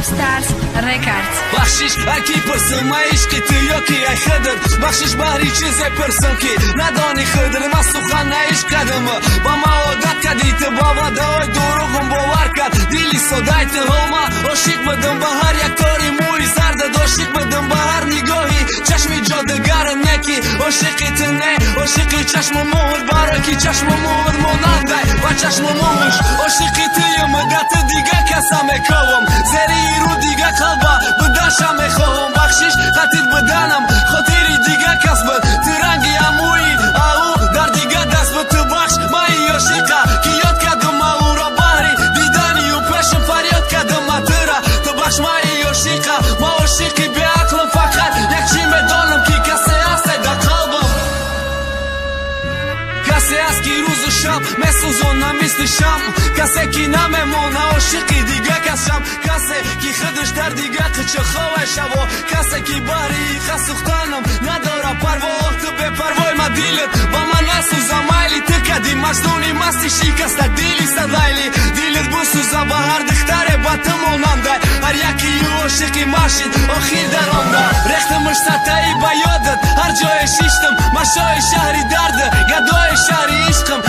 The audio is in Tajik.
Stars Records. بخشش اکی پرسم عشقی تو یا کی ای خدر بخشش باری چیز پرسم کی ندانی خدر ما سخن عشق کردم با ما عادت کردی تو بابا دای دروغم باور کرد دیلی صدای تو هما عاشق بدم به هر یک کاری موی زرد عاشق بدم به هر نگاهی چشمی جادوگر نکی عاشقی تو نه عاشقی چشم مهر برای کی چشم مهر ماننده و چشم مهرش عاشقی تو مدت دیگه کسا میکوم زری رو دیگه قلبا بداشم میخواهم بخشش خطیر بدنم خاطری دیگه کس بد تو رنگی اموی او در دیگه دست به تو بخش ما ای عاشقه که یاد کردم ما او را بحری دیدنی و پشم فریاد کردم ما تو بخش ما ای عاشقه ما عاشقی به عقلم فقط یک چی میدانم که کسی هست در قلبم کسی هست که روز و شب میسوزونم مثل شم کسی که نمیمونه عاشقی دیگه کسم کسی که خودش در دیگه قچه خواه شوا کسی که باری خسوختنم نداره پروا تو به پروای ما دیلت با من نسوزم مایلی تو کدی مصدونی مستی شکست دیلی سدایلی دیلت بسوزم با هر دختره با تو موننده هر یکی یو عاشقی ماشید آخیر در آنده رختمش ستایی با یادت هر جای شیشتم مشای شهری درده گدای شهری عشقم